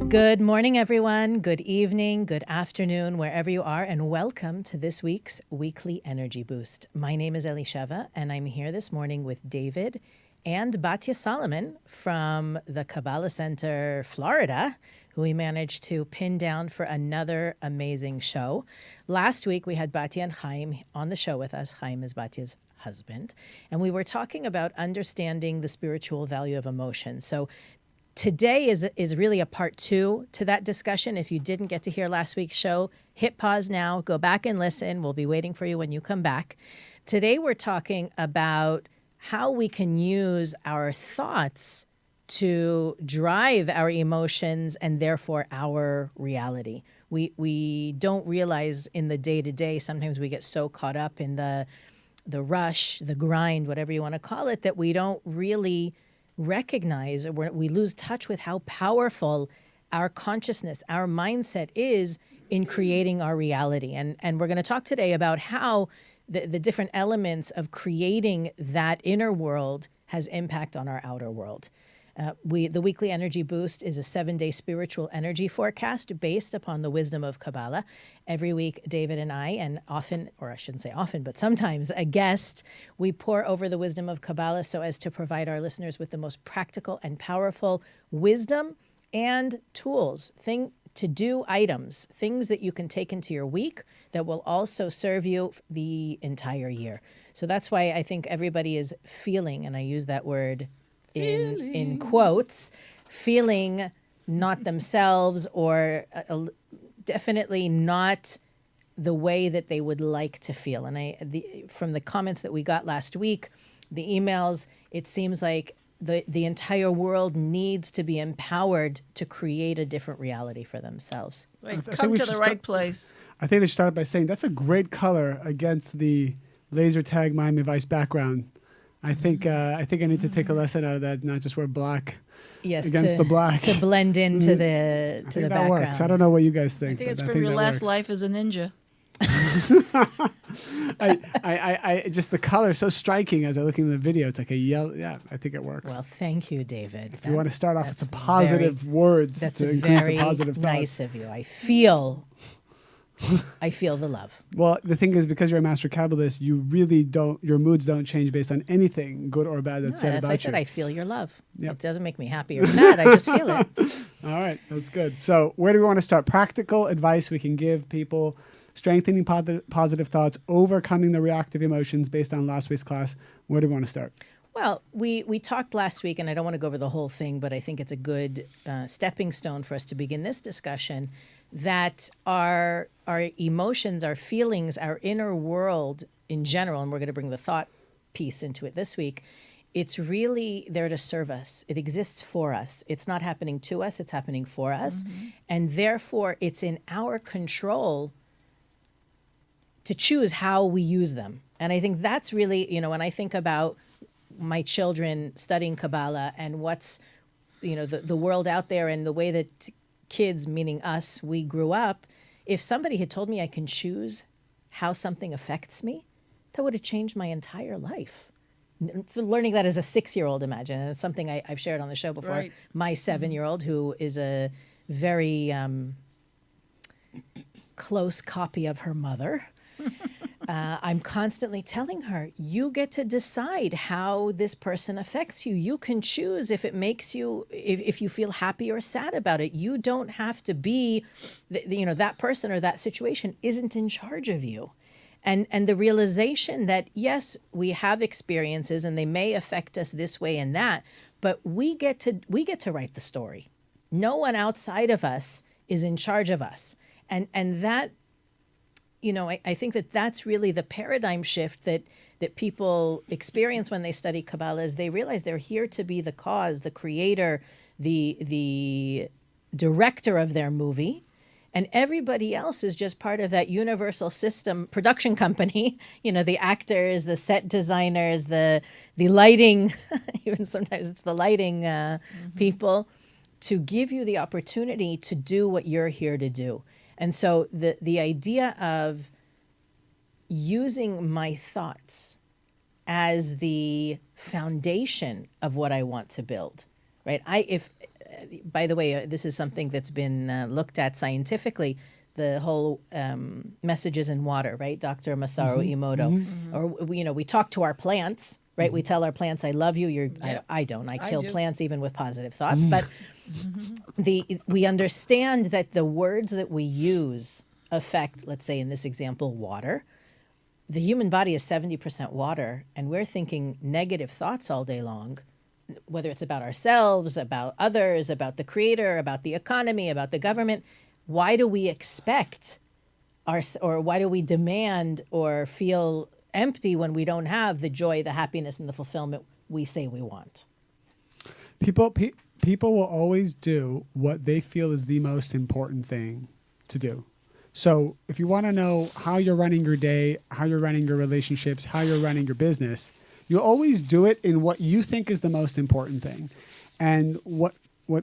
Good morning, everyone. Good evening, good afternoon, wherever you are, and welcome to this week's Weekly Energy Boost. My name is Elisheva, and I'm here this morning with David and Batya Solomon from the Kabbalah Center, Florida, who we managed to pin down for another amazing show. Last week, we had Batya and Chaim on the show with us. Chaim is Batya's husband, and we were talking about understanding the spiritual value of emotion. So today is really a part two to that discussion. If you didn't get to hear last week's show, hit pause now, go back and listen. We'll be waiting for you when you come back. Today we're talking about how we can use our thoughts to drive our emotions and therefore our reality. We don't realize in the day-to-day, sometimes we get so caught up in the rush, the grind, whatever you want to call it, that we don't really recognize, or we lose touch with how powerful our consciousness, our mindset is in creating our reality. And we're going to talk today about how the different elements of creating that inner world has impact on our outer world. The Weekly Energy Boost is a 7-day spiritual energy forecast based upon the wisdom of Kabbalah. Every week, David and I, and often, or I shouldn't say often, but sometimes a guest, we pour over the wisdom of Kabbalah so as to provide our listeners with the most practical and powerful wisdom and tools, to-do items, things that you can take into your week that will also serve you the entire year. So that's why I think everybody is feeling, and I use that word in quotes, feeling not themselves, or definitely not the way that they would like to feel. And from the comments that we got last week, the emails, it seems like the entire world needs to be empowered to create a different reality for themselves. Right. Come to the right place. I think they should start by saying that's a great color against the laser tag Miami Vice background. I think I need to take a lesson out of that, not just wear black against the black. To blend into the that background. Works. I don't know what you guys think. I think it's from your last life as a ninja. I just the color is so striking as I look into the video. It's like a yellow. Yeah, I think it works. Well, thank you, David. If you want to start off with some positive words to increase the positive thoughts. That's very nice of you. I feel the love. Well, the thing is, because you're a master Kabbalist, you really don't, your moods don't change based on anything, good or bad, that's said about you. That's why I said I feel your love. Yep. It doesn't make me happy or sad. I just feel it. All right. That's good. So where do we want to start? Practical advice we can give people, strengthening positive thoughts, overcoming the reactive emotions based on last week's class. Where do we want to start? Well, we talked last week, and I don't want to go over the whole thing, but I think it's a good stepping stone for us to begin this discussion, that our emotions, our feelings, our inner world in general, and we're going to bring the thought piece into it this week, it's really there to serve us. It exists for us. It's not happening to us, it's happening for us. Mm-hmm. And therefore, it's in our control to choose how we use them. And I think that's really, when I think about my children studying Kabbalah and what's, the world out there and the way that kids, meaning us, we grew up, if somebody had told me I can choose how something affects me, that would have changed my entire life. Learning that as a 6-year-old, imagine. It's something I've shared on the show before. Right. My 7-year-old, who is a very close copy of her mother, I'm constantly telling her, you get to decide how this person affects you. You can choose if it makes you, if you feel happy or sad about it. You don't have to be, that person or that situation isn't in charge of you. And the realization that, yes, we have experiences and they may affect us this way and that, but we get to write the story. No one outside of us is in charge of us. And that, I think that that's really the paradigm shift that people experience when they study Kabbalah, is they realize they're here to be the cause, the creator, the director of their movie, and everybody else is just part of that universal system production company, the actors, the set designers, the lighting, even sometimes it's the lighting people, to give you the opportunity to do what you're here to do. And so the idea of using my thoughts as the foundation of what I want to build, right? by the way, this is something that's been looked at scientifically. The whole messages in water, right? Dr. Masaru Emoto. Or, we talk to our plants, right? We tell our plants, I love you. I don't. I kill plants even with positive thoughts. But we understand that the words that we use affect, let's say in this example, water. The human body is 70% water, and we're thinking negative thoughts all day long, whether it's about ourselves, about others, about the creator, about the economy, about the government. Why do we expect or why do we demand or feel empty when we don't have the joy, the happiness, and the fulfillment we say we want? People will always do what they feel is the most important thing to do. So if you want to know how you're running your day, how you're running your relationships, how you're running your business, you'll always do it in what you think is the most important thing. And what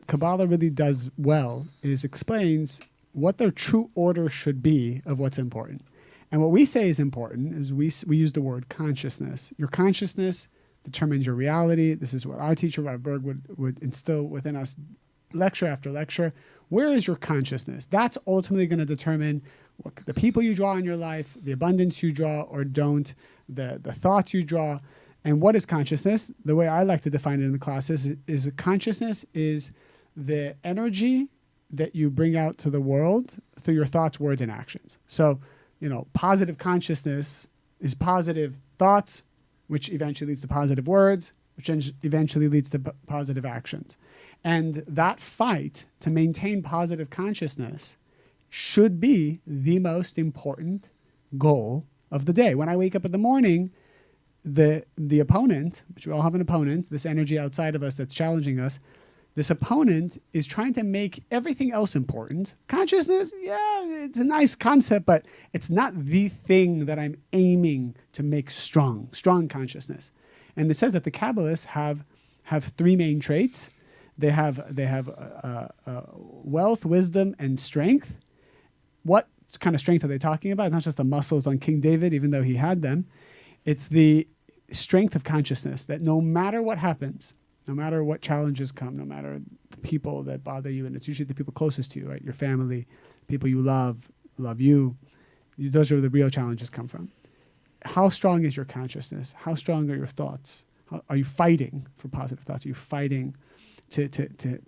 Kabbalah really does well is explains what their true order should be of what's important. And what we say is important is we use the word consciousness. Your consciousness determines your reality. This is what our teacher, Rav Berg, would instill within us lecture after lecture. Where is your consciousness? That's ultimately going to determine what the people you draw in your life, the abundance you draw or don't, the thoughts you draw. And what is consciousness? The way I like to define it in the classes is consciousness is the energy that you bring out to the world through your thoughts, words, and actions. So, positive consciousness is positive thoughts, which eventually leads to positive words, which eventually leads to positive actions. And that fight to maintain positive consciousness should be the most important goal of the day. When I wake up in the morning, the opponent, which we all have an opponent, this energy outside of us that's challenging us, this opponent is trying to make everything else important. Consciousness, yeah, it's a nice concept, but it's not the thing that I'm aiming to make strong consciousness. And it says that the Kabbalists have three main traits. They have wealth, wisdom, and strength. What kind of strength are they talking about? It's not just the muscles on King David, even though he had them. It's the strength of consciousness that no matter what happens, no matter what challenges come, no matter the people that bother you, and it's usually the people closest to you, right? Your family, people you love you. Those are where the real challenges come from. How strong is your consciousness? How strong are your thoughts? Are you fighting for positive thoughts? Are you fighting to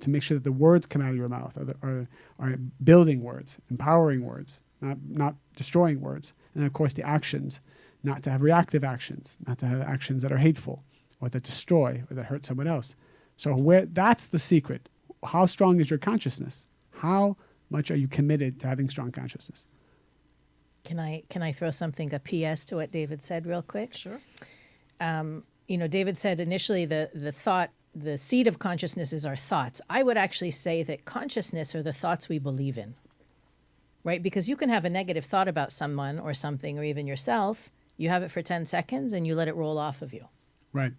make sure that the words come out of your mouth are building words, empowering words, not destroying words? And then, of course, the actions, not to have reactive actions, not to have actions that are hateful, or that destroy, or that hurt someone else. So that's the secret. How strong is your consciousness? How much are you committed to having strong consciousness? Can I throw something, a PS to what David said real quick? Sure. David said initially the thought, the seed of consciousness is our thoughts. I would actually say that consciousness are the thoughts we believe in, right? Because you can have a negative thought about someone or something or even yourself. You have it for 10 seconds and you let it roll off of you. Right.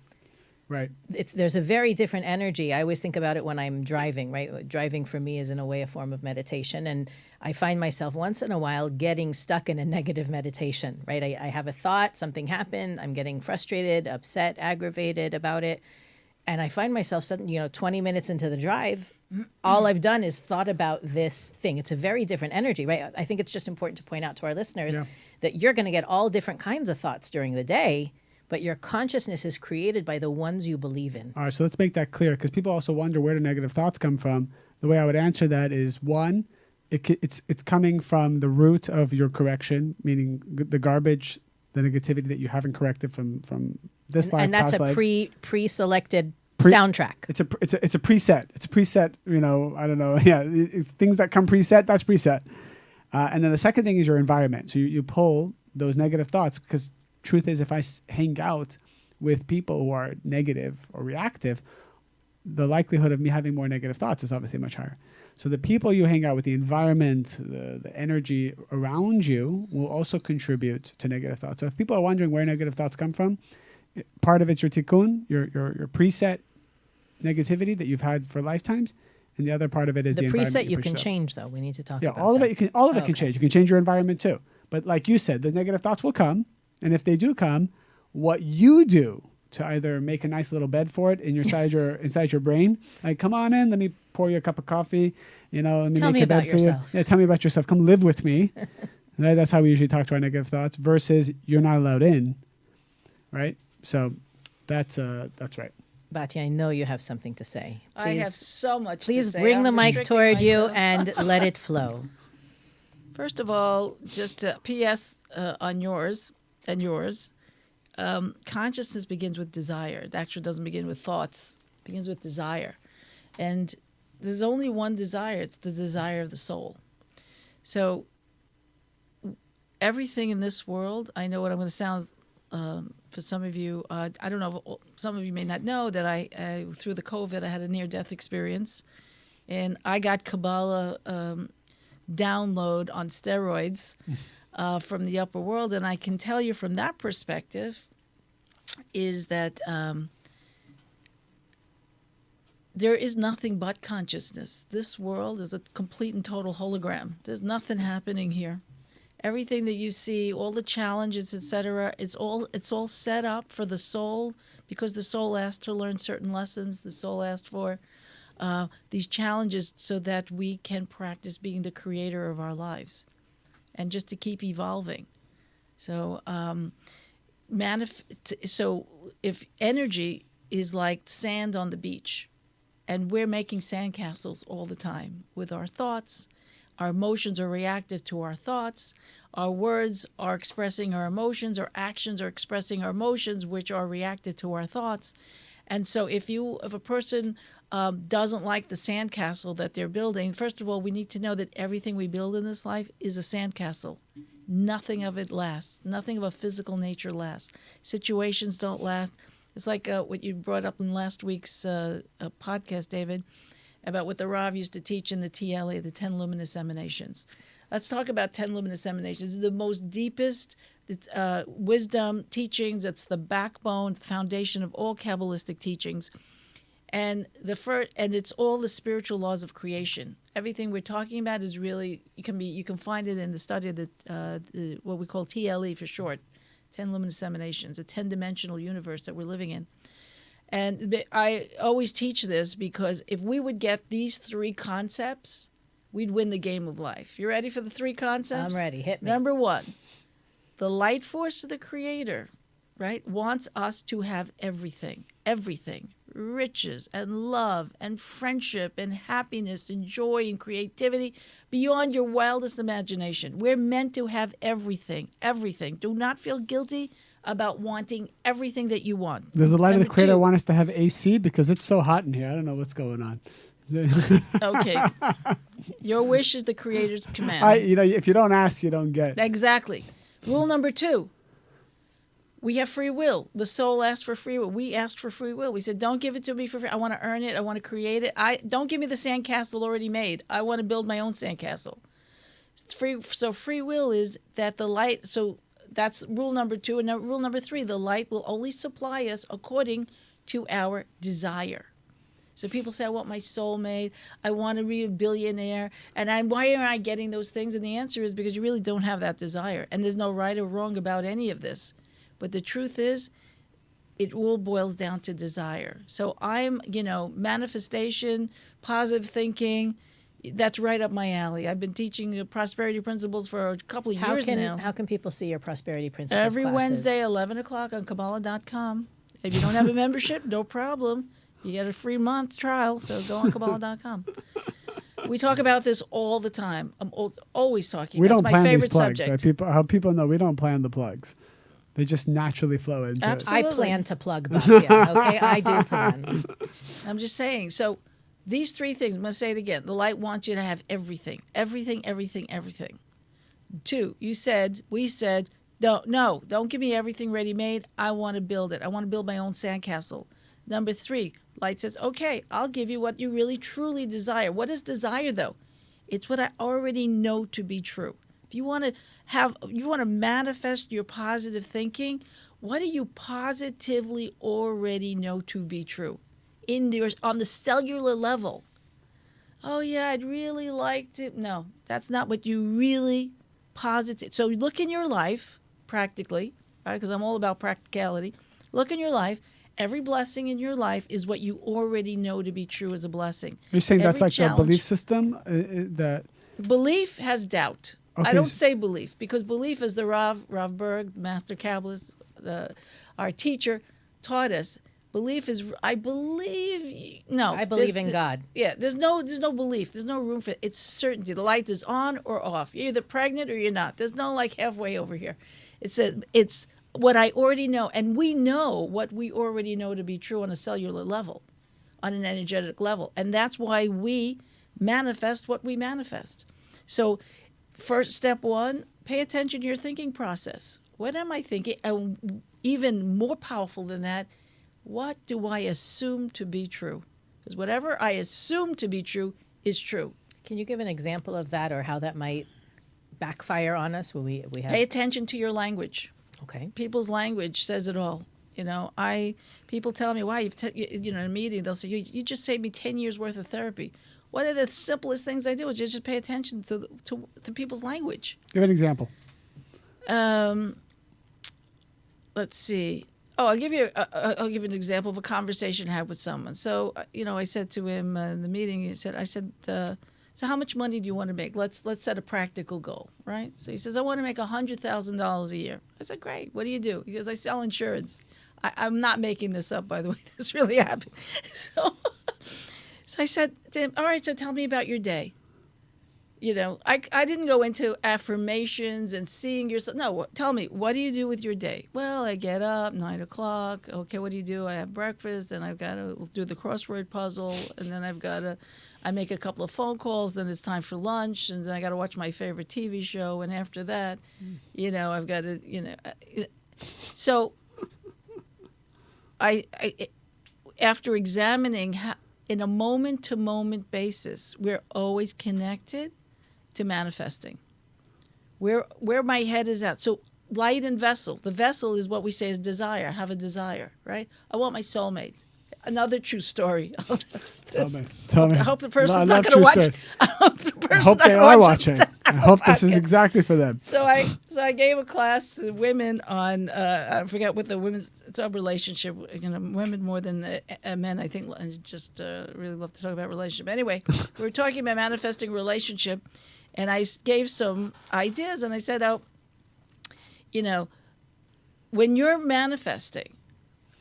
Right. There's a very different energy. I always think about it when I'm driving, right? Driving for me is in a way a form of meditation. And I find myself once in a while getting stuck in a negative meditation, right? I have a thought, something happened, I'm getting frustrated, upset, aggravated about it. And I find myself suddenly, 20 minutes into the drive, all I've done is thought about this thing. It's a very different energy, right? I think it's just important to point out to our listeners that you're going to get all different kinds of thoughts during the day, but your consciousness is created by the ones you believe in. All right, so let's make that clear, because people also wonder where do negative thoughts come from. The way I would answer that is, one, it's coming from the root of your correction, meaning the garbage, the negativity that you haven't corrected from this life, and that's past a lives. pre-selected soundtrack. It's a preset. It's a preset. I don't know. Yeah, things that come preset. That's preset. And then the second thing is your environment. So you pull those negative thoughts, because truth is, if I hang out with people who are negative or reactive, the likelihood of me having more negative thoughts is obviously much higher. So the people you hang out with, the environment, the energy around you will also contribute to negative thoughts. So if people are wondering where negative thoughts come from, part of it's your tikkun, your preset negativity that you've had for lifetimes, and the other part of it is the preset you can change, though. We need to talk about all of that. it. All of it can change. You can change your environment too. But like you said, the negative thoughts will come, and if they do come, what you do to either make a nice little bed for it inside your brain. Like, come on in, let me pour you a cup of coffee. Let me Tell make me a bed about for yourself. you. Yeah, tell me about yourself. Come live with me. Right? That's how we usually talk to our negative thoughts. Versus you're not allowed in. Right. So that's right. Batya, I know you have something to say. I have so much to say. Please bring the mic restricting toward you myself. and let it flow. First of all, just a P.S. On yours and yours. Consciousness begins with desire. It actually doesn't begin with thoughts. It begins with desire. And there's only one desire. It's the desire of the soul. So everything in this world, I know what I'm going to sound for some of you. I don't know. Some of you may not know that I through the COVID, I had a near-death experience. And I got Kabbalah download on steroids from the upper world. And I can tell you from that perspective is that there is nothing but consciousness. This world is a complete and total hologram. There's nothing happening here. Everything that you see, all the challenges, etc., it's all set up for the soul, because the soul asked to learn certain lessons. The soul asked for these challenges so that we can practice being the creator of our lives, and just to keep evolving. So, so if energy is like sand on the beach, and we're making sandcastles all the time with our thoughts. Our emotions are reactive to our thoughts. Our words are expressing our emotions. Our actions are expressing our emotions, which are reactive to our thoughts. And so if a person doesn't like the sandcastle that they're building, first of all, we need to know that everything we build in this life is a sandcastle. Nothing of it lasts. Nothing of a physical nature lasts. Situations don't last. It's like what you brought up in last week's podcast, David, about what the Rav used to teach in the TLE, the 10 luminous emanations. Let's talk about 10 luminous emanations. The most deepest wisdom teachings. It's the backbone, the foundation of all Kabbalistic teachings. And it's all the spiritual laws of creation. Everything we're talking about is really, you can find it in the study of the what we call TLE for short, 10 luminous emanations, a 10-dimensional universe that we're living in. And I always teach this because if we would get these three concepts, we'd win the game of life. You ready for the three concepts? I'm ready. Hit me. Number one, the light force of the Creator, right, wants us to have everything, riches and love and friendship and happiness and joy and creativity beyond your wildest imagination. We're meant to have everything. Do not feel guilty about wanting everything that you want. Does the light of the Number Creator two, want us to have AC? Because it's so hot in here. I don't know what's going on. okay. Your wish is the Creator's command. If you don't ask, you don't get. Exactly. Rule number two. We have free will. The soul asked for free will. We asked for free will. We said, don't give it to me for free. I want to earn it. I want to create it. Don't give me the sandcastle already made. I want to build my own sandcastle. So free will is that the light. So that's rule number two. And rule number three, the light will only supply us according to our desire. So people say, I want my soulmate. I want to be a billionaire. And why am I getting those things? And the answer is because you really don't have that desire. And there's no right or wrong about any of this. But the truth is, it all boils down to desire. So I'm, manifestation, positive thinking, that's right up my alley. I've been teaching prosperity principles for a couple of years now. How can people see your prosperity principles Every classes? Wednesday, 11 o'clock on Kabbalah.com. If you don't have a membership, no problem. You get a free month trial, so go on Kabbalah.com. We talk about this all the time. I'm always talking about it. It's my favorite subject. How people know we don't plan the plugs. They just naturally flow into Absolutely. I plan to plug Batya, okay? I do plan. I'm just saying. So these three things, I'm going to say it again. The light wants you to have everything. Two, we said, don't give me everything ready-made. I want to build it. I want to build my own sandcastle. Number three, light says, okay, I'll give you what you really truly desire. What is desire, though? It's what I already know to be true. If you want to manifest your positive thinking, what do you positively already know to be true? On the cellular level. Oh yeah, I'd really like to. No, that's not what you really positive. So look in your life, practically, right? Because I'm all about practicality. Look in your life every blessing in your life is what you already know to be true as a blessing. You're saying that's Every like the challenge- belief system that. Belief has doubt. Okay, I don't s- say belief because belief is the Rav Berg, Master Kabbalist, our teacher, taught us. Belief is I believe no. I believe in God. Yeah, there's no belief. There's no room for it. It's certainty. The light is on or off. You're either pregnant or you're not. There's no like halfway over here. It's what I already know, and we know what we already know to be true on a cellular level, on an energetic level, and that's why we manifest what we manifest. So, first step one, pay attention to your thinking process. What am I thinking? And even more powerful than that, what do I assume to be true? Because whatever I assume to be true is true. Can you give an example of that or how that might backfire on us? We have Pay attention to your language. okay. People's language says it all. You know, people tell me, "Wow, in a meeting, they'll say, you just saved me 10 years worth of therapy." One of the simplest things I do is just pay attention to people's language. Give an example. Let's see. Oh, I'll give you an example of a conversation I had with someone. So, I said to him in the meeting, I said, so how much money do you want to make? Let's set a practical goal, right? So he says, I want to make $100,000 a year. I said, great. What do you do? He goes, I sell insurance. I'm not making this up, by the way. This really happened. So I said to him, all right, so tell me about your day. I didn't go into affirmations and seeing yourself. No, tell me, what do you do with your day? Well, I get up, 9 o'clock. Okay, what do you do? I have breakfast, and I've got to do the crossword puzzle, and then I make a couple of phone calls, then it's time for lunch, and then I got to watch my favorite TV show, and after that, I've got to, So I after examining how, in a moment-to-moment basis, we're always connected to manifesting. Where my head is at. So light and vessel. The vessel is what we say is desire. I have a desire, right? I want my soulmate. Another true story. Tell me. I hope the person's I not love going to true watch. stories. I hope the I person's hope not they going to are watch watching. I hope this is podcast. exactly for them. So I gave a class to women on I forget what the women's it's a relationship. Women more than men. I think I just really love to talk about relationship. Anyway, we were talking about manifesting relationship, and I gave some ideas, and I said, when you're manifesting,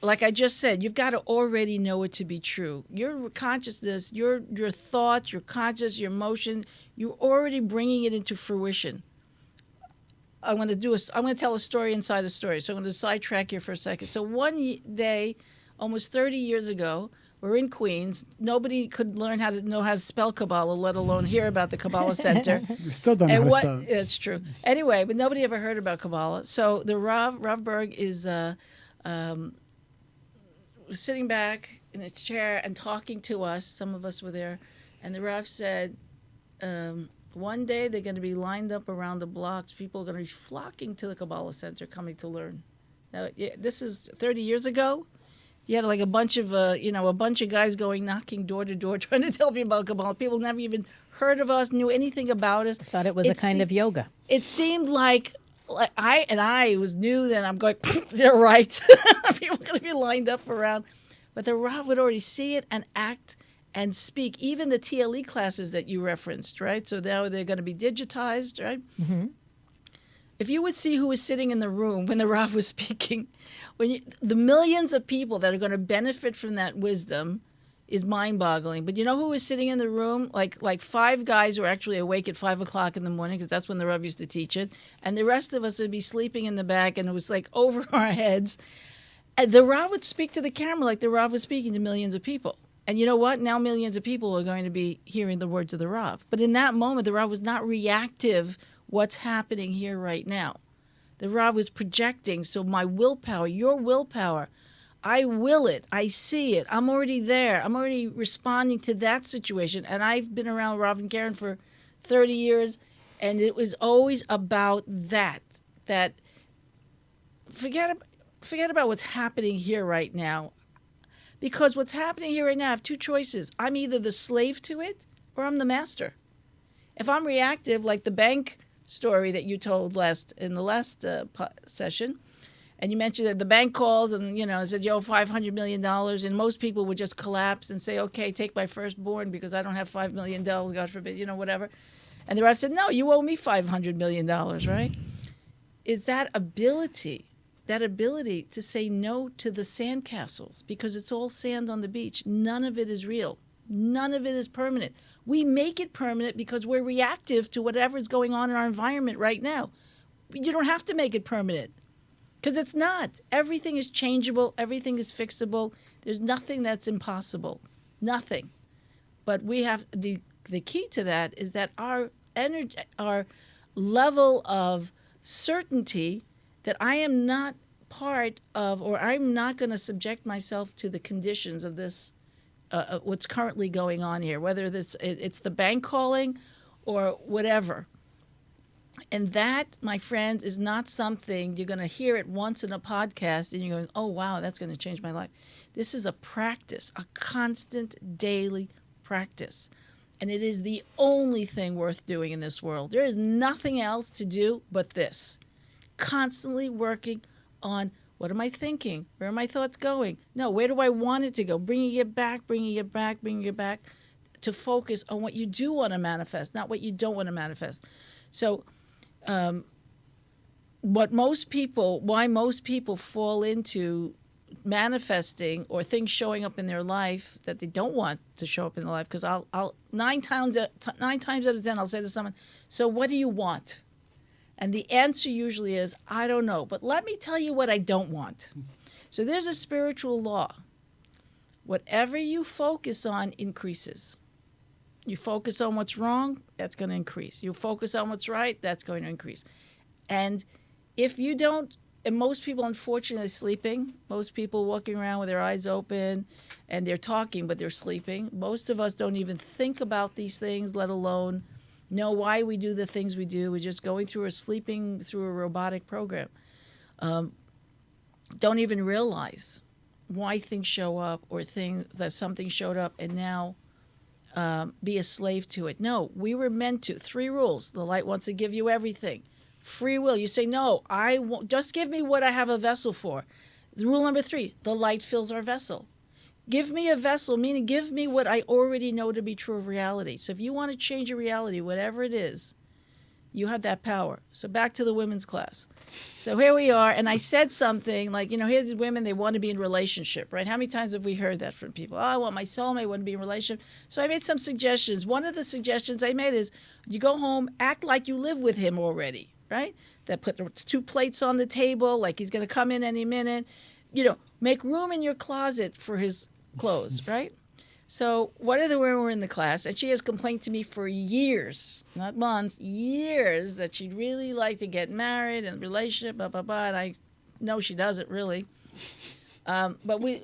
like I just said, you've got to already know it to be true. Your consciousness, your thoughts, your conscious, your emotion, you're already bringing it into fruition. I'm going to tell a story inside a story. So I'm going to sidetrack here for a second. So one day, almost 30 years ago, we're in Queens. Nobody could learn how to spell Kabbalah, let alone hear about the Kabbalah Center. You still don't know how to spell it. It's true. Anyway, but nobody ever heard about Kabbalah. So the Rav Berg is sitting back in his chair and talking to us. Some of us were there. And the Rav said, one day they're going to be lined up around the blocks. People are going to be flocking to the Kabbalah Center coming to learn. Now, this is 30 years ago. You had like a bunch of guys going knocking door to door trying to tell people about Kabbalah. People never even heard of us, knew anything about us. Thought it was a kind of yoga. It seemed like I was new then. I'm going, you're right. People are going to be lined up around. But the Rav would already see it and act and speak. Even the TLE classes that you referenced, right? So now they're going to be digitized, right? Mm-hmm. If you would see who was sitting in the room when the Rav was speaking, the millions of people that are going to benefit from that wisdom is mind-boggling. But you know who was sitting in the room? Like 5 guys who were actually awake at 5 o'clock in the morning, because that's when the Rav used to teach it. And the rest of us would be sleeping in the back, and it was like over our heads. And the Rav would speak to the camera like the Rav was speaking to millions of people. And you know what? Now millions of people are going to be hearing the words of the Rav. But in that moment, the Rav was not reactive. What's happening here right now? The Rav was projecting. So my willpower, your willpower, I will it. I see it. I'm already there. I'm already responding to that situation. And I've been around Rav and Karen for 30 years, and it was always about that. That forget about what's happening here right now. Because what's happening here right now, I have 2 choices. I'm either the slave to it or I'm the master. If I'm reactive, like the bank story that you told in the last session, And you mentioned that the bank calls and, said, you owe $500 million. And most people would just collapse and say, okay, take my firstborn because I don't have $5 million, God forbid, whatever. And the rest said, no, you owe me $500 million, right? Is that ability to say no to the sandcastles, because it's all sand on the beach. None of it is real. None of it is permanent. We make it permanent because we're reactive to whatever's going on in our environment right now. You don't have to make it permanent. Because it's not. Everything is changeable. Everything is fixable. There's nothing that's impossible. Nothing. But we have the key to that is that our energy, our level of certainty that I am not part of, or I'm not going to subject myself to the conditions of this, what's currently going on here, whether it's the bank calling or whatever. And that, my friend, is not something you're going to hear it once in a podcast and you're going, oh, wow, that's going to change my life. This is a practice, a constant daily practice. And it is the only thing worth doing in this world. There is nothing else to do but this. Constantly working on, what am I thinking? Where are my thoughts going? No, where do I want it to go? Bringing it back to focus on what you do want to manifest, not what you don't want to manifest. So why most people fall into manifesting or things showing up in their life that they don't want to show up in their life, because I'll 9 times out of 10 I'll say to someone, so what do you want? And the answer usually is, I don't know, but let me tell you what I don't want. So there's a spiritual law. Whatever you focus on increases. You focus on what's wrong, that's going to increase. You focus on what's right, that's going to increase. And if you don't, and most people unfortunately are sleeping, most people walking around with their eyes open and they're talking but they're sleeping. Most of us don't even think about these things, let alone know why we do the things we do. We're just going through sleeping through a robotic program. Don't even realize why things show up or that something showed up and now be a slave to it. No, we were meant to. 3 rules. The light wants to give you everything. Free will. You say, no, I won't. Just give me what I have a vessel for. Rule number 3, the light fills our vessel. Give me a vessel, meaning give me what I already know to be true of reality. So if you want to change your reality, whatever it is, you have that power. So back to the women's class. So here we are, and I said something like, here's the women, they want to be in a relationship, right? How many times have we heard that from people? Oh, I want my soulmate, I want to be in a relationship. So I made some suggestions. One of the suggestions I made is, you go home, act like you live with him already, right? That put 2 plates on the table, like he's going to come in any minute. Make room in your closet for his clothes, right? So one of the women were in the class, and she has complained to me for years, not months, years, that she'd really like to get married and relationship, blah, blah, blah. And I know she doesn't really. But we,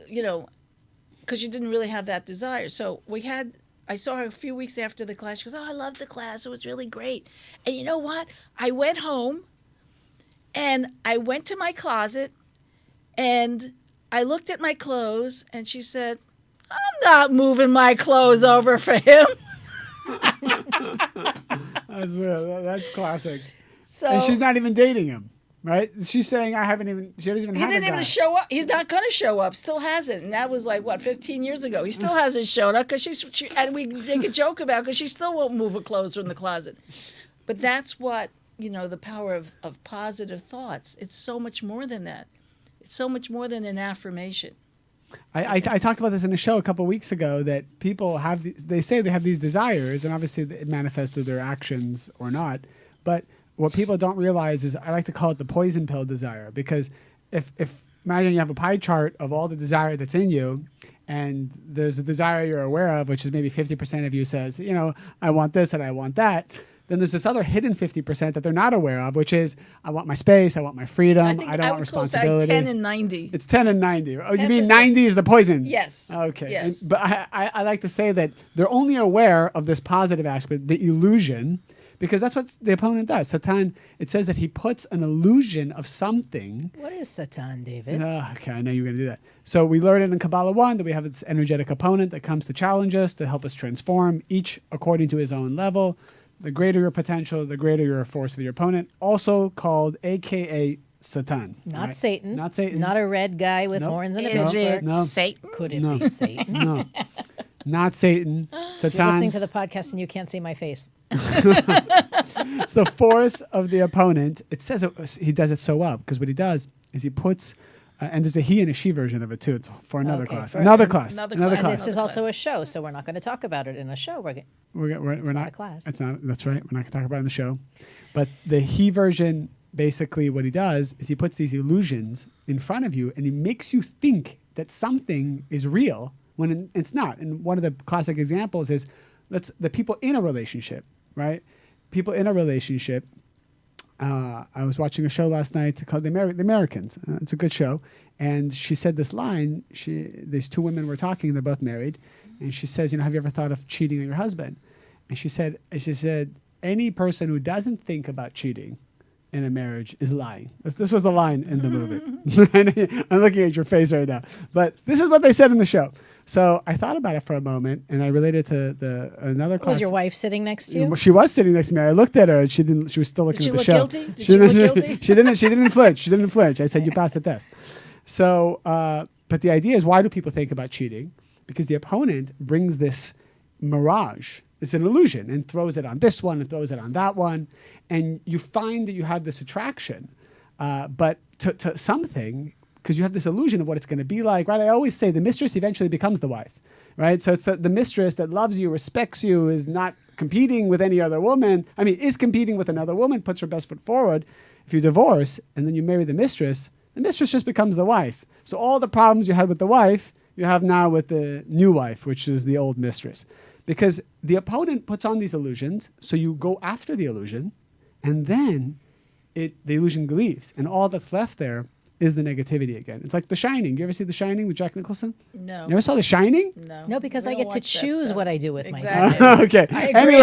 because she didn't really have that desire. So I saw her a few weeks after the class. She goes, oh, I love the class. It was really great. And you know what? I went home, and I went to my closet, and I looked at my clothes, and she said, I'm not moving my clothes over for him. That's classic. So, and she's not even dating him, right? She's saying she doesn't even have a guy. He didn't even show up. He's not going to show up. Still hasn't. And that was 15 years ago. He still hasn't showed up because and we make a joke about because she still won't move her clothes from the closet. But that's what, the power of positive thoughts. It's so much more than that. It's so much more than an affirmation. I talked about this in a show a couple of weeks ago, that people they say they have these desires, and obviously it manifests through their actions or not. But what people don't realize is, I like to call it the poison pill desire, because if imagine you have a pie chart of all the desire that's in you, and there's a desire you're aware of, which is maybe 50% of you says, I want this and I want that. Then there's this other hidden 50% that they're not aware of, which is, I want my space, I want my freedom, I don't want responsibility. 10 and 90. It's 10 and 90. Oh, 10%. You mean 90 is the poison? Yes. Okay. Yes. But I like to say that they're only aware of this positive aspect, the illusion, because that's what the opponent does. Satan, it says that he puts an illusion of something. What is Satan, David? Okay, I know you were going to do that. So we learned it in Kabbalah 1 that we have this energetic opponent that comes to challenge us, to help us transform, each according to his own level. The greater your potential, the greater your force of your opponent, also called AKA Satan. Not right? Satan. Not Satan. Not a red guy with Nope. horns and a Is pitchfork. it No. Satan? Could it No. be Satan? No. Not Satan. If you're Satan. listening to the podcast and you can't see my face. It's the force of the opponent. It says he does it so well because what he does is he puts, and there's a he and a she version of it too. It's for another Okay, class. for Another an- class. another Another class. And class. this is also a show, so we're not going to talk about it in a show. We're We're not not a class. It's not. That's right. We're not going to talk about it in the show. But the he version, basically, what he does is he puts these illusions in front of you, and he makes you think that something is real when it's not. And one of the classic examples is, the people in a relationship, right? People in a relationship. I was watching a show last night called The Americans. It's a good show. And she said this line. These two women were talking. They're both married. And she says, have you ever thought of cheating on your husband? And she said, any person who doesn't think about cheating in a marriage is lying. This was the line in the movie. I'm looking at your face right now. But this is what they said in the show. So I thought about it for a moment, and I related to another class. Was your wife sitting next to you? She was sitting next to me. I looked at her, and she didn't. She was still looking Did at the she show. look guilty? Did she look guilty? She didn't. She didn't flinch. She didn't flinch. I said, "You passed the test." So, but the idea is, why do people think about cheating? Because the opponent brings this mirage. It's an illusion, and throws it on this one and throws it on that one, and you find that you have this attraction, but to something. Because you have this illusion of what it's going to be like, right? I always say the mistress eventually becomes the wife, right? So it's the mistress that loves you, respects you, is not competing with any other woman. Is competing with another woman, puts her best foot forward. If you divorce and then you marry the mistress just becomes the wife. So all the problems you had with the wife, you have now with the new wife, which is the old mistress. Because the opponent puts on these illusions, so you go after the illusion, and then the illusion leaves. And all that's left there is the negativity again. It's like The Shining. You ever see The Shining with Jack Nicholson? No. You ever saw The Shining? No, because We I don't get to watch that choose stuff. what I do with my Exactly. time. Okay. I agree.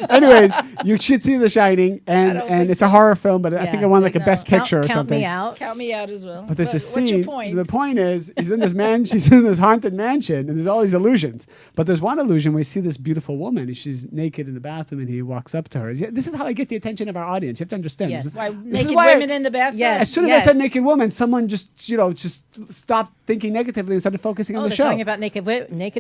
Anyways, you should see The Shining, and don't think it's a horror film, but I think Yeah. it won like a No. Best Picture or Count something. me out. Count me out as well. But there's a scene. What's your point? The point is, she's in this haunted mansion, and there's all these illusions. But there's one illusion where you see this beautiful woman, and she's naked in the bathroom, and he walks up to her. This is how I get the attention of our audience. You have to understand. Yes. This is- Why this is naked why women in the bathroom? Yes. As soon as I said naked woman, someone just stopped thinking negatively and started focusing on Oh, the they're show. talking about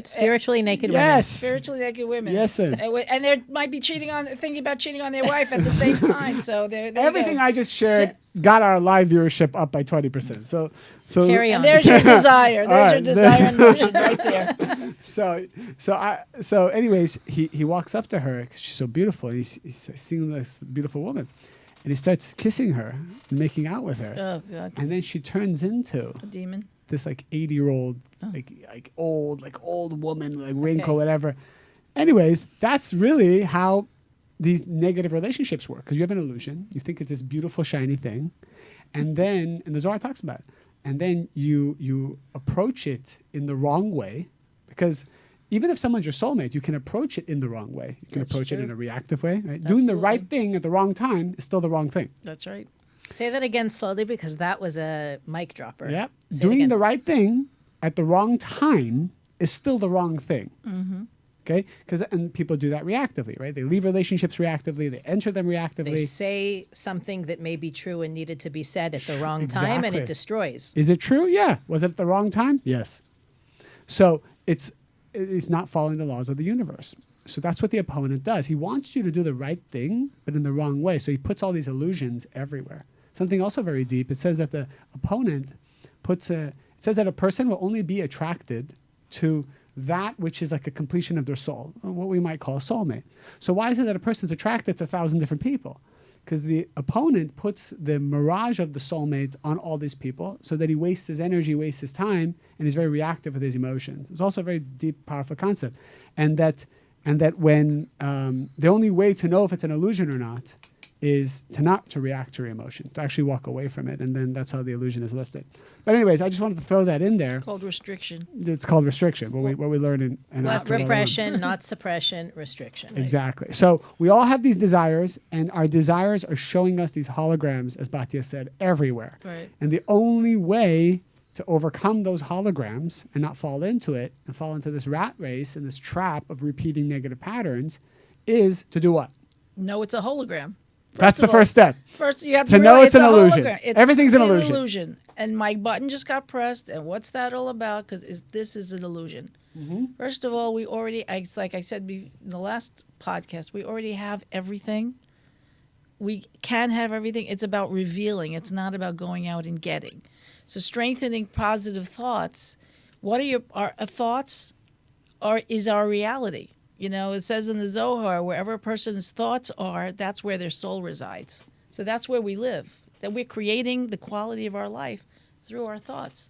spiritually naked women. Yes. Spiritually naked women. Yes, sir. And they might be thinking about cheating on their wife at the same time. So there Everything you go. I just shared got our live viewership up by 20%. So Carry on. And there's your desire. There's right. your desire and motion right there. So anyways, he walks up to her because she's so beautiful. He's seeing this beautiful woman, and he starts kissing her and making out with her. Oh God, And then she turns into a demon. this 80-year-old, like old woman, like wrinkle, Okay. whatever. Anyways, that's really how these negative relationships work. Because you have an illusion, you think it's this beautiful, shiny thing, and the Zohar talks about it. And then you approach it in the wrong way, because even if someone's your soulmate, you can approach it in the wrong way. You can That's approach it true. in a reactive way. Right? Doing the right thing at the wrong time is still the wrong thing. That's right. Say that again slowly because that was a mic dropper. Yeah. Say it Doing again. the right thing at the wrong time is still the wrong thing. Mm-hmm. Okay? And people do that reactively, right? They leave relationships reactively. They enter them reactively. They say something that may be true and needed to be said at the wrong time, and Exactly. it destroys. Is it true? Yeah. Was it at the wrong time? Yes. So it's not following the laws of the universe. So that's what the opponent does. He wants you to do the right thing, but in the wrong way. So he puts all these illusions everywhere. Something also very deep. It says that the opponent it says that a person will only be attracted to that which is like a completion of their soul, or what we might call a soulmate. So why is it that a person's attracted to 1,000 different people? Because the opponent puts the mirage of the soulmate on all these people so that he wastes his energy, wastes his time, and he's very reactive with his emotions. It's also a very deep, powerful concept. And that when the only way to know if it's an illusion or not is to react to your emotion, to actually walk away from it, and then that's how the illusion is lifted. But anyways, I just wanted to throw that in there. Called restriction. It's called restriction, what we learn in Not Astro 101. repression, not suppression, restriction. Right? Exactly. So we all have these desires, and our desires are showing us these holograms, as Batya said, everywhere. Right. And the only way to overcome those holograms and not fall into it and fall into this rat race and this trap of repeating negative patterns is to do what? No, it's a hologram. That's the of all, first step. First, you have To to know realize it's an a illusion. hologram. It's Everything's an completely illusion. And my button just got pressed. And what's that all about? Because this is an illusion. First of all, we already, like I said in the last podcast, we already have everything. We can have everything. It's about revealing. It's not about going out and getting. So strengthening positive thoughts. What are our thoughts? Is our reality. You know, it says in the Zohar, wherever a person's thoughts are, that's where their soul resides. So that's where we live. That we're creating the quality of our life through our thoughts.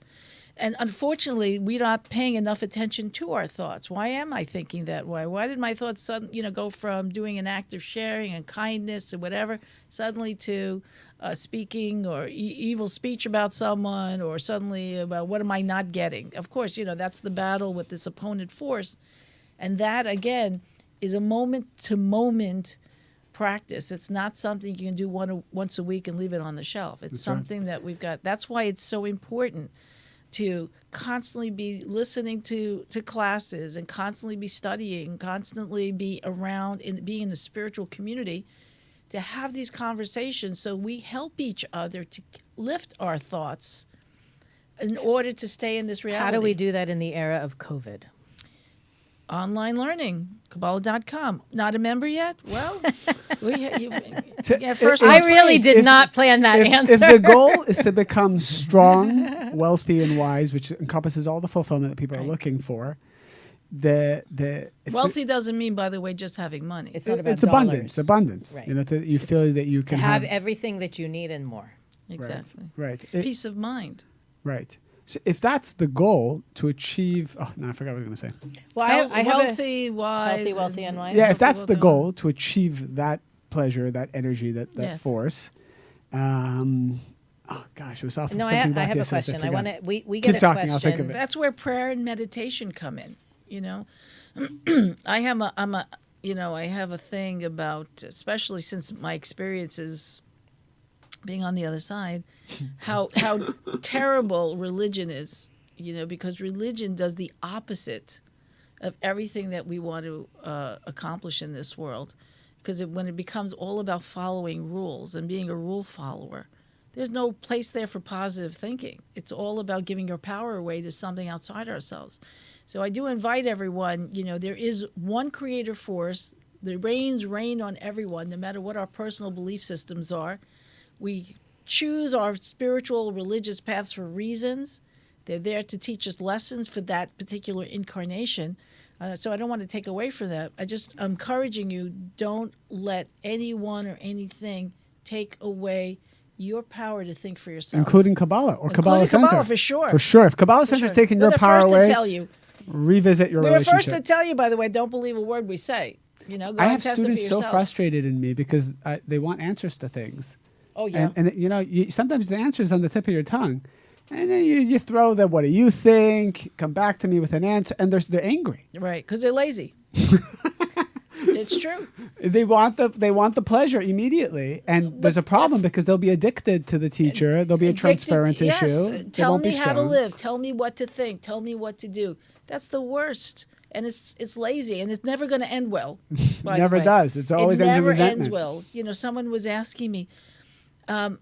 And unfortunately, we're not paying enough attention to our thoughts. Why am I thinking that way? Why did my thoughts go from doing an act of sharing and kindness or whatever suddenly to speaking or evil speech about someone, or suddenly about what am I not getting? Of course, that's the battle with this opponent force. And that, again, is a moment-to-moment practice. It's not something you can do once a week and leave it on the shelf. It's something that we've got. That's why it's so important to constantly be listening to classes and constantly be studying, constantly be around and be in a spiritual community to have these conversations so we help each other to lift our thoughts in order to stay in this reality. How do we do that in the era of COVID? Online learning, Kabbalah.com. Not a member yet? Well, first I really did not plan that answer. If the goal is to become strong, wealthy, and wise, which encompasses all the fulfillment that people are looking for, wealthy doesn't mean, by the way, just having money. It's not about it's abundance. Abundance. Right. You feel that you can to have everything that you need and more. Exactly. Right. Peace of mind. Right. So if that's the goal to achieve, I forgot what I was going to say. Well, I have healthy, wise, wealthy, and wise. Yeah, if that's the goal to achieve that pleasure, that energy, that force. Oh gosh, it was off. No, something I have a says, question. I want to. We Keep get a talking, question. I'll think of it. That's where prayer and meditation come in. I have a thing about, especially since my experiences being on the other side, how terrible religion is, because religion does the opposite of everything that we want to accomplish in this world. Because when it becomes all about following rules and being a rule follower, there's no place there for positive thinking. It's all about giving your power away to something outside ourselves. So I do invite everyone, there is one creator force. The rains rain on everyone, no matter what our personal belief systems are. We choose our spiritual, religious paths for reasons. They're there to teach us lessons for that particular incarnation. So I don't want to take away from that. I'm encouraging you, don't let anyone or anything take away your power to think for yourself. Including Kabbalah or Kabbalah Center. Kabbalah, for sure. For sure. If Kabbalah Center is taking your power away, we're the first to tell you. Revisit your relationship. We're first to tell you, by the way, don't believe a word we say. Go I have test students it for so yourself. frustrated in me because they want answers to things. Oh, yeah. And sometimes the answer is on the tip of your tongue. And then you throw the, what do you think? Come back to me with an answer. And they're angry. Right, because they're lazy. It's true. They want the pleasure immediately. And there's a problem because they'll be addicted to the teacher. There'll be a transference issue. Tell me how to live. Tell me what to think. Tell me what to do. That's the worst. And it's lazy, and it's never going to end well. Never does. It's always ends in resentment. It never ends well. Someone was asking me, can't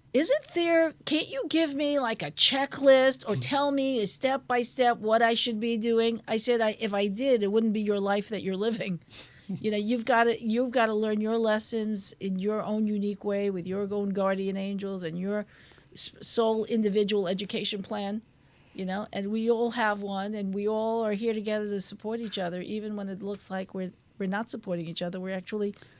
you give me like a checklist or tell me step by step what I should be doing? I said, if I did, it wouldn't be your life that you're living. You've got to learn your lessons in your own unique way with your own guardian angels and your soul individual education plan. And we all have one, and we all are here together to support each other, even when it looks like we're not supporting each other. We're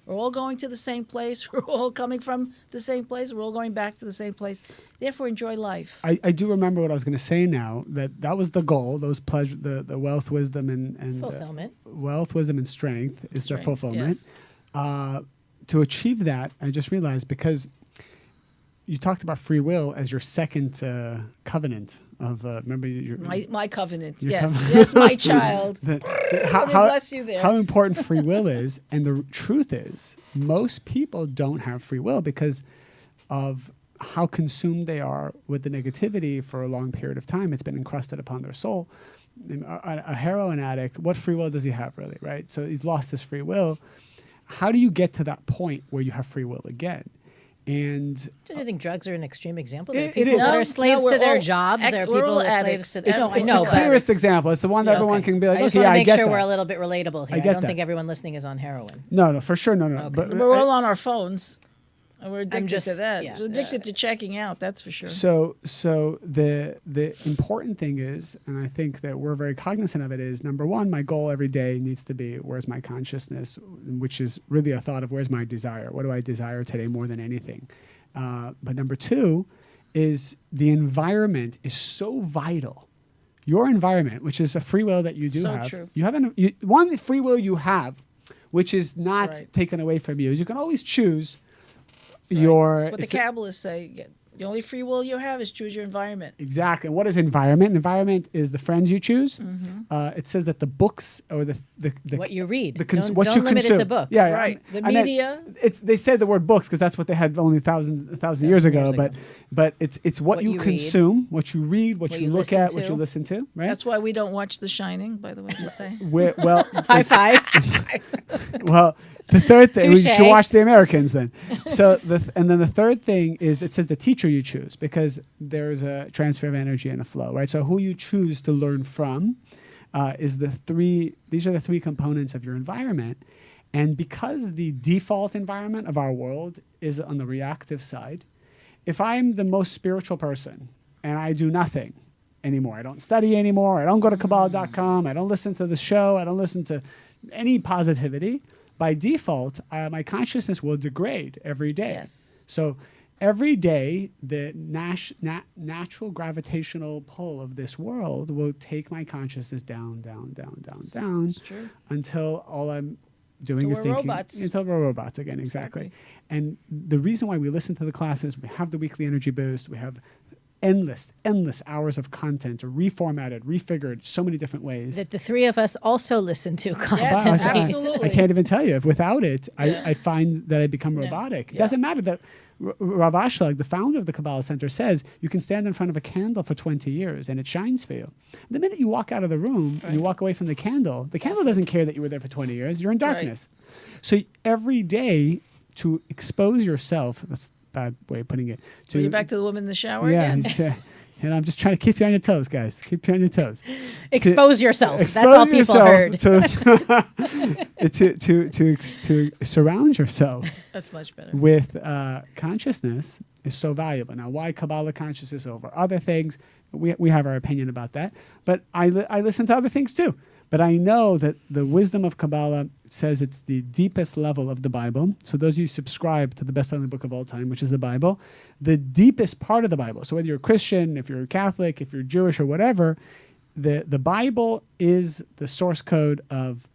all going to the same place. We're all coming from the same place. We're all going back to the same place. Therefore, enjoy life. I do remember what I was going to say now, that was the goal, those pleasure, the wealth, wisdom, and fulfillment. Wealth, wisdom, and strength is the fulfillment. Yes. To achieve that, I just realized, because you talked about free will as your second covenant of remember your my covenant. Your Yes, covenant. yes, my child. how bless you there. How important free will is, and the truth is, most people don't have free will because of how consumed they are with the negativity for a long period of time. It's been encrusted upon their soul. A heroin addict, what free will does he have, really, right? So he's lost his free will. How do you get to that point where you have free will again? And Don't you think drugs are an extreme example? There are It people is. that No, are slaves no, to we're their all jobs. There are we're people all who are slaves addicts. to It's- no, I it's know, the but clearest example. It's the one that Yeah, everyone okay. can be like, I just okay, want to I make get sure that. we're a little bit relatable here. I I get don't that. think everyone listening is on heroin. No, for sure, no. Okay. But We're all on our phones. And we're addicted just- to that. yeah. We're addicted to checking out, that's for sure. So the important thing is, and I think that we're very cognizant of it, is number one, my goal every day needs to be where's my consciousness, which is really a thought of where's my desire. What do I desire today more than anything? But number two is the environment is so vital. Your environment, which is a free will that you do So have, true. you have one free will you have, which is not Right. taken away from you. Is you can always choose Right. your. That's what the it's a- Kabbalists say. The only free will you have is choose your environment. Exactly. What is environment? Environment is the friends you choose. Mm-hmm. It says that the books or the What you read. don't Don't limit it to books. Yeah, Right. The I meant- media. they said the word books because that's what they had only a thousand years ago. But it's what you you read, consume, what you read, what you look listen at, what to. you listen to. Right. That's why we don't watch The Shining, by the way, you say. Well, High five. well, the third thing we Touche. should watch The Americans then. So and then the third thing is it says the teacher you choose because there's a transfer of energy and a flow, right? So who you choose to learn from is the three. These are the three components of your environment, and because the default environment of our world is on the reactive side, if I'm the most spiritual person and I do nothing anymore, I don't study anymore, I don't go to Kabbalah.com, I don't listen to the show, I don't listen to any positivity. By default, my consciousness will degrade every day. Yes. So every day, the natural gravitational pull of this world will take my consciousness down It's true. until all I'm doing Until is we're thinking. robots. Until we're robots again, exactly. And the reason why we listen to the classes, we have the weekly energy boost, we have endless hours of content, reformatted, refigured, so many different ways. That the three of us also listen to Yes, constantly. absolutely. I can't even tell you. If without it, Yeah. I find that I become robotic. It Yeah. doesn't matter that Rav Ashlag, the founder of the Kabbalah Center, says you can stand in front of a candle for 20 years and it shines for you. The minute you walk out of the room and you walk away from the candle doesn't care that you were there for 20 years. You're in darkness. So every day to expose yourself, that's a bad way of putting it. So you're back to the woman in the shower yeah, again? it's, and I'm just trying to keep you on your toes, guys. Keep you on your toes. Expose yourself. That's Expose all people yourself heard. to surround yourself That's much better. with consciousness is so valuable. Now, why Kabbalah consciousness over other things? We have our opinion about that, but I listen to other things too. But I know that the wisdom of Kabbalah says it's the deepest level of the Bible. So those of you who subscribe to the best-selling book of all time, which is the Bible, the deepest part of the Bible. So whether you're a Christian, if you're a Catholic, if you're Jewish or whatever, the Bible is the source code of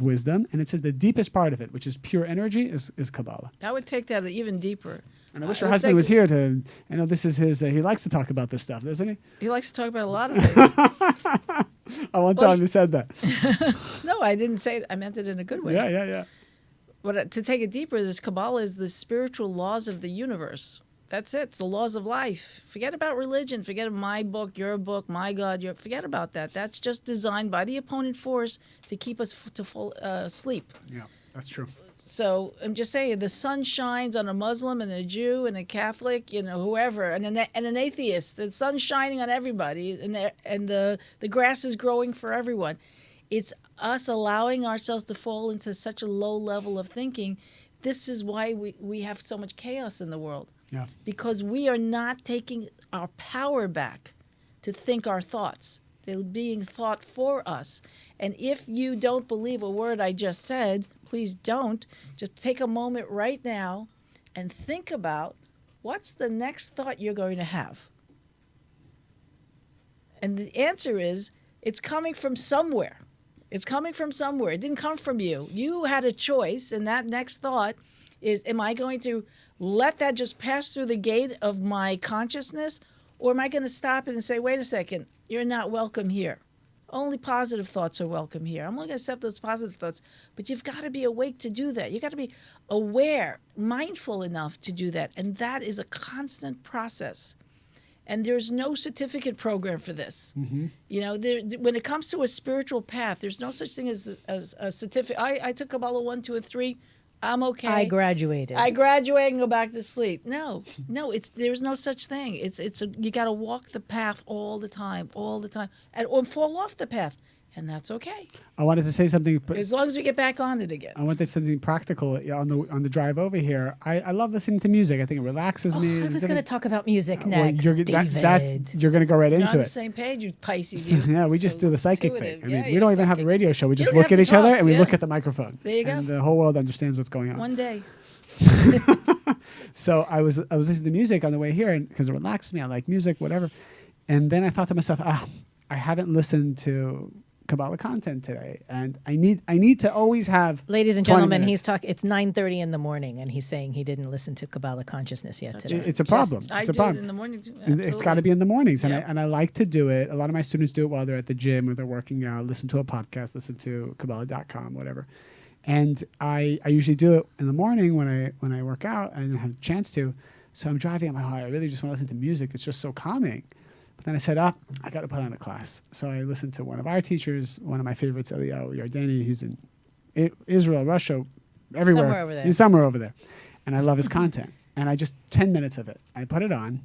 wisdom, and it says the deepest part of it, which is pure energy, is Kabbalah. I would take that even deeper. And I wish I your would husband take- was here to. I know this is his. He likes to talk about this stuff, doesn't he? He likes to talk about a lot of things. I won't tell him you said that. No, I didn't say it. I meant it in a good way. Yeah. But to take it deeper, this Kabbalah is the spiritual laws of the universe. That's it. It's the laws of life. Forget about religion. Forget my book, your book, my God. Forget about that. That's just designed by the opponent force to keep us to fall asleep. Yeah, that's true. So I'm just saying, the sun shines on a Muslim and a Jew and a Catholic, whoever, and an atheist. The sun's shining on everybody, and the grass is growing for everyone. It's us allowing ourselves to fall into such a low level of thinking. This is why we have so much chaos in the world. Yeah. Because we are not taking our power back to think our thoughts. They're being thought for us. And if you don't believe a word I just said, please don't. Just take a moment right now and think about what's the next thought you're going to have. And the answer is, it's coming from somewhere. It's coming from somewhere. It didn't come from you. You had a choice, and that next thought is, am I going to let that just pass through the gate of my consciousness, or am I going to stop it and say, wait a second, you're not welcome here. Only positive thoughts are welcome here. I'm only going to accept those positive thoughts, but you've got to be awake to do that. You've got to be aware, mindful enough to do that, and that is a constant process. And there's no certificate program for this. Mm-hmm. When it comes to a spiritual path, there's no such thing as a certificate. I took Kabbalah 1, 2, and 3 I'm okay. I graduated. I graduate and go back to sleep. No, there's no such thing. You got to walk the path all the time, or fall off the path, and that's okay. I wanted to say something. As long as we get back on it again. I want to say something practical on the drive over here. I love listening to music. I think it relaxes me. I was going to talk about music Well, next, you're David. you're going to go right You're into on it. the same page, you Pisces. You. Yeah, we just So do the psychic intuitive. thing. I mean, Yeah, we don't you're even have a psychic. radio show. We just don't look have at to each other talk, and we yeah. look at the microphone. There you go. And the whole world understands what's going on. One day. So I was listening to music on the way here because it relaxes me. I like music, whatever. And then I thought to myself, I haven't listened to Kabbalah content today, and I need to always have. Ladies and 20 gentlemen, minutes. he's talking. It's 9:30 in the morning, and he's saying he didn't listen to Kabbalah consciousness yet today. It's a problem. I It's a do problem. it in the morning too. And it's got to be in the mornings, and Yeah. I like to do it. A lot of my students do it while they're at the gym or they're working out. Listen to a podcast, listen to Kabbalah.com, whatever. And I usually do it in the morning when I work out and I don't have a chance to. So I'm driving. I'm like, I really just want to listen to music. It's just so calming. But then I said, I got to put on a class. So I listened to one of our teachers, one of my favorites, Eliyahu Yardeni. He's in Israel, Russia, everywhere. Somewhere over there. He's somewhere over there. And I love his content. And I just 10 minutes of it. I put it on.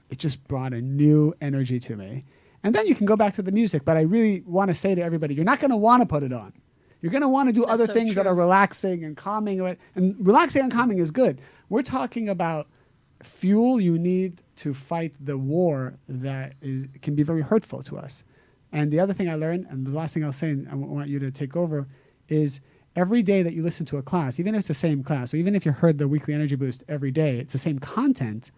It just brought a new energy to me. And then you can go back to the music. But I really want to say to everybody, you're not going to want to put it on. You're going to want to do other so things that true. are relaxing and calming. And relaxing and calming is good. We're talking about fuel you need to fight the war that can be very hurtful to us. And the other thing I learned, and the last thing I'll say, and I want you to take over, is every day that you listen to a class, even if it's the same class, or even if you heard the weekly energy boost every day, it's the same content,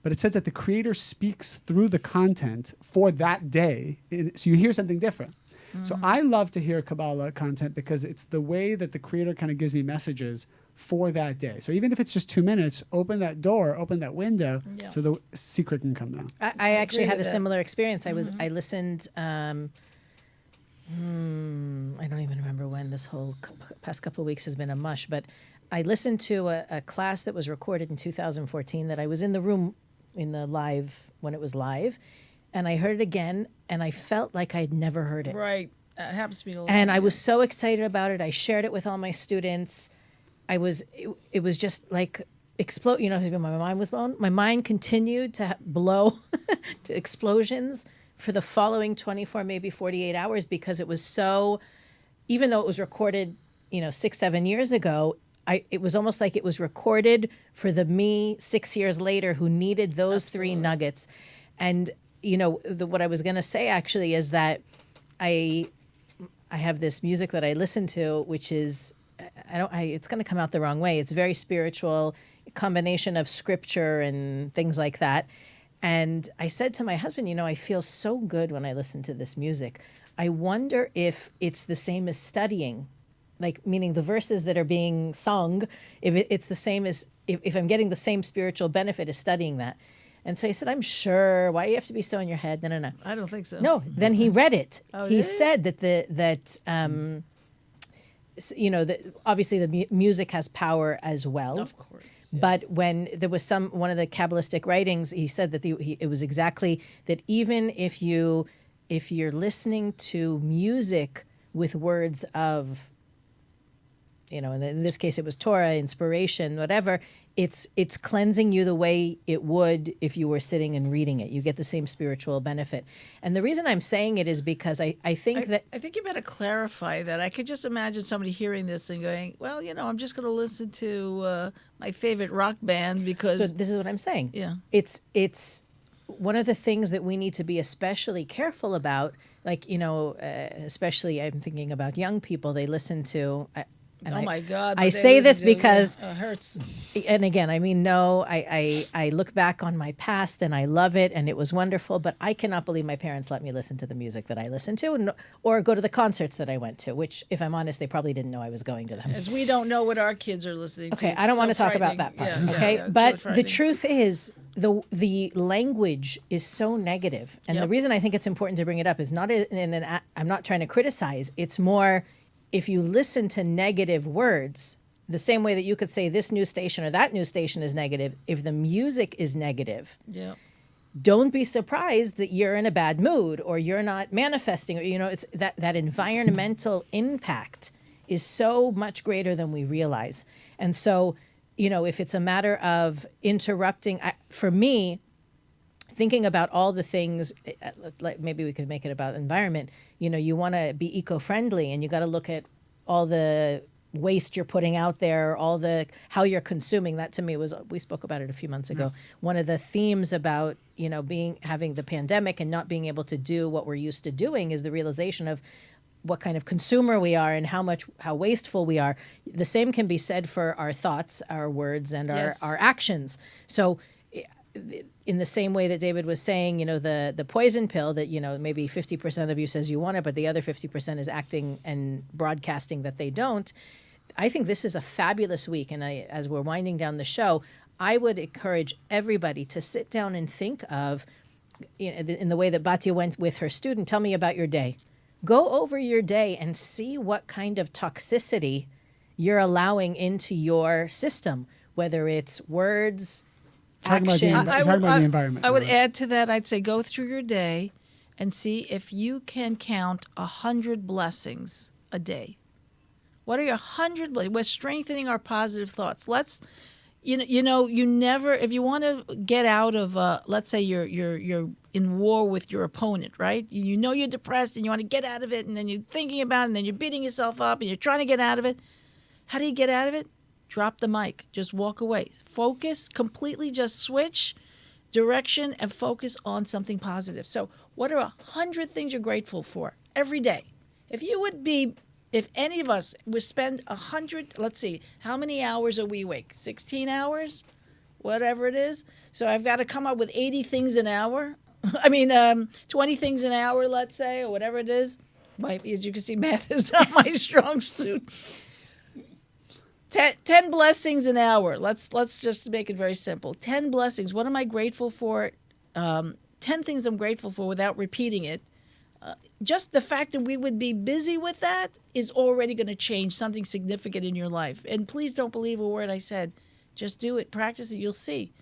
but it says that the creator speaks through the content for that day. So you hear something different. So I love to hear Kabbalah content because it's the way that the creator kind of gives me messages for that day. So even if it's just 2 minutes, open that door, open that window, Yeah. so the secret can come down. I actually agree had a with that. similar experience. I listened. I don't even remember when. This whole past couple of weeks has been a mush, but I listened to a class that was recorded in 2014 that I was in the room in the live when it was live, and I heard it again, and I felt like I'd never heard it. Right. That happens to me a lot. And I was so excited about it. I shared it with all my students. It was just like explode. You know, my mind was blown. My mind continued to blow to explosions for the following 24, maybe 48 hours because it was so. Even though it was recorded, 6-7 years ago, it was almost like it was recorded for the me 6 years later who needed those three nuggets. And what I was going to say actually is that I have this music that I listen to, which is, it's going to come out the wrong way. It's very spiritual, combination of scripture and things like that. And I said to my husband, I feel so good when I listen to this music. I wonder if it's the same as studying, like meaning the verses that are being sung, if it's the same as, if I'm getting the same spiritual benefit as studying that. And so he said, I'm sure. Why do you have to be so in your head? No. I don't think so. No. Then he read it. Oh, he did he? said that obviously the music has power as well. Of course. But when there was one of the Kabbalistic writings, he said that it was exactly that even if you're listening to music with words of, in this case it was Torah, inspiration, whatever, it's cleansing you the way it would if you were sitting and reading it. You get the same spiritual benefit. And the reason I'm saying it is because I think that... I think you better clarify that. I could just imagine somebody hearing this and going, well, I'm just going to listen to my favorite rock band because... So this is what I'm saying. Yeah. It's one of the things that we need to be especially careful about, like, especially I'm thinking about young people, they listen to... my God. I but say they this listen to it, because, it hurts. and again, I mean, no, I look back on my past and I love it and it was wonderful, but I cannot believe my parents let me listen to the music that I listened to or go to the concerts that I went to, which, if I'm honest, they probably didn't know I was going to them. As we don't know what our kids are listening to. Okay, It's I don't so want to talk about frightening. that part. Yeah, Okay, yeah, it's but really the frightening. truth is the language is so negative, and the Yep. reason I think it's important to bring it up is not I'm not trying to criticize. It's more if you listen to negative words, the same way that you could say this news station or that news station is negative. If the music is negative, Yeah. don't be surprised that you're in a bad mood or you're not manifesting, or it's that environmental impact is so much greater than we realize. And so, if it's a matter of interrupting, for me, thinking about all the things, like maybe we could make it about environment. You want to be eco-friendly, and you got to look at all the waste you're putting out there, how you're consuming. That to me we spoke about it a few months ago. One of the themes about having the pandemic and not being able to do what we're used to doing is the realization of what kind of consumer we are and how wasteful we are. The same can be said for our thoughts, our words, and our actions. So in the same way that David was saying, the poison pill that, maybe 50% of you says you want it, but the other 50% is acting and broadcasting that they don't. I think this is a fabulous week. And as we're winding down the show, I would encourage everybody to sit down and think of, in the way that Batya went with her student, tell me about your day. Go over your day and see what kind of toxicity you're allowing into your system, whether it's words, actions. Talking about the environment. I would add to that, I'd say go through your day and see if you can count 100 blessings a day. What are your 100 blessings? We're strengthening our positive thoughts. You never, if you want to get out of, let's say you're in war with your opponent, right? You're depressed and you want to get out of it, and then you're thinking about it, and then you're beating yourself up, and you're trying to get out of it. How do you get out of it? Drop the mic. Just walk away. Focus completely. Just switch direction and focus on something positive. So what are 100 things you're grateful for every day? If any of us would spend 100, let's see, how many hours are we awake? 16 hours? Whatever it is. So I've got to come up with 80 things an hour. 20 things an hour, let's say, or whatever it is. As you can see, math is not my strong suit. 10 blessings an hour. Let's just make it very simple. 10 blessings. What am I grateful for? 10 things I'm grateful for without repeating it. Just the fact that we would be busy with that is already going to change something significant in your life. And please don't believe a word I said. Just do it. Practice it. You'll see.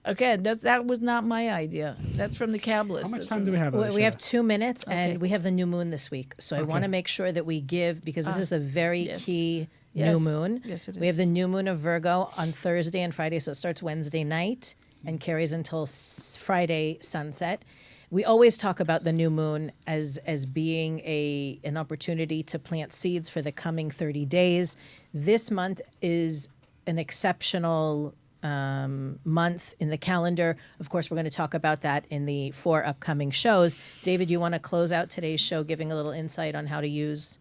Again, that was not my idea. That's from the Kabbalists. How much time do we have? We have 2 minutes, and Okay. we have the new moon this week. So I want to make sure that we give, because this is a very key Yes. new moon. Yes, it We have is. the new moon of Virgo on Thursday and Friday, so it starts Wednesday night and carries until Friday sunset. We always talk about the new moon as being an opportunity to plant seeds for the coming 30 days. This month is an exceptional month in the calendar. Of course, we're going to talk about that in the 4 upcoming shows. David, you want to close out today's show giving a little insight on how to use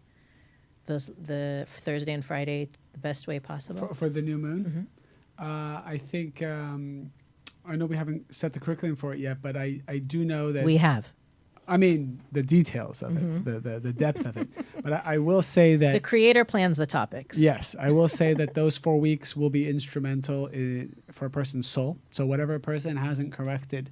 the Thursday and Friday the best way possible? For the new moon? I think, I know we haven't set the curriculum for it yet, but I do know that... We have. I mean, the details of it, the depth of it. But I will say that... The creator plans the topics. Yes, I will say that those 4 weeks will be instrumental for a person's soul. So whatever a person hasn't corrected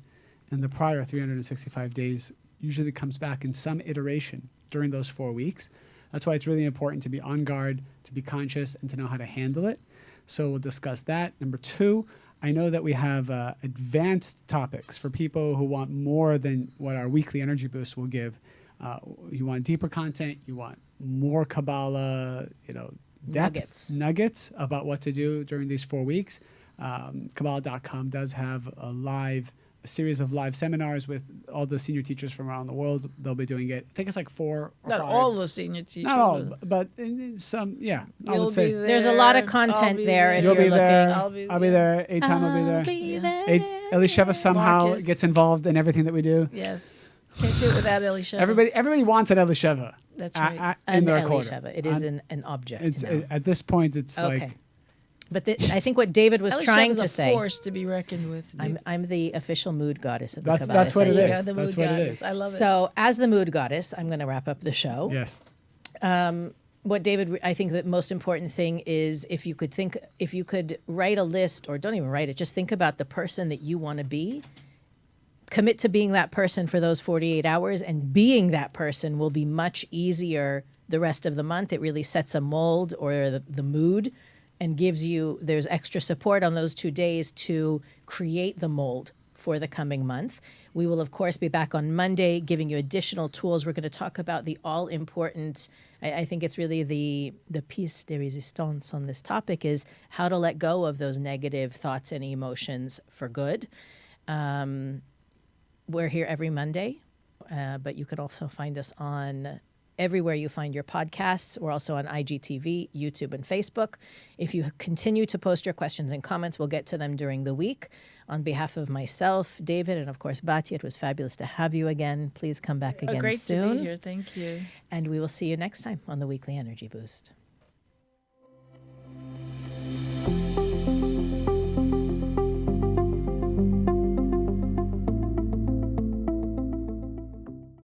in the prior 365 days usually comes back in some iteration during those 4 weeks. That's why it's really important to be on guard, to be conscious, and to know how to handle it. So we'll discuss that. Number 2, I know that we have advanced topics for people who want more than what our weekly energy boost will give. You want deeper content, you want more Kabbalah, depth, nuggets about what to do during these 4 weeks. Kabbalah.com does have a series of live seminars with all the senior teachers from around the world. They'll be doing it. I think it's like 4 or 5. Not all the senior teachers. Not all, but in some, yeah. I You'll would say. be there. There's a lot of content I'll be there if You'll you're be looking. there. I'll be there. Eitan will be there. Be Yeah. there. Elisheva somehow Marcus. gets involved in everything that we do. Yes. Can't do it without Elisheva. Everybody wants an Elisheva. That's right. In An the recorder. Elisheva. It is an object It's now. at this point. It's Okay. like But I think what David was Elisheva's trying to a say, force to be reckoned with. I'm the official mood goddess of the That's Kabbalah. what it Center. is. The That's mood what it goddess. is. I love it. So as the mood goddess, I'm going to wrap up the show. yes. What David, I think the most important thing is if you could write a list, or don't even write it, just think about the person that you want to be. Commit to being that person for those 48 hours, and being that person will be much easier the rest of the month. It really sets a mold or the mood, and there's extra support on those 2 days to create the mold for the coming month. We will, of course, be back on Monday giving you additional tools. We're going to talk about the all-important, I think it's really the piece de resistance on this topic is how to let go of those negative thoughts and emotions for good. We're here every Monday, but you could also find us on everywhere you find your podcasts. We're also on IGTV, YouTube, and Facebook. If you continue to post your questions and comments, we'll get to them during the week. On behalf of myself, David, and of course, Batya, it was fabulous to have you again. Please come back again Great soon. to be here. Thank you. And we will see you next time on the Weekly Energy Boost.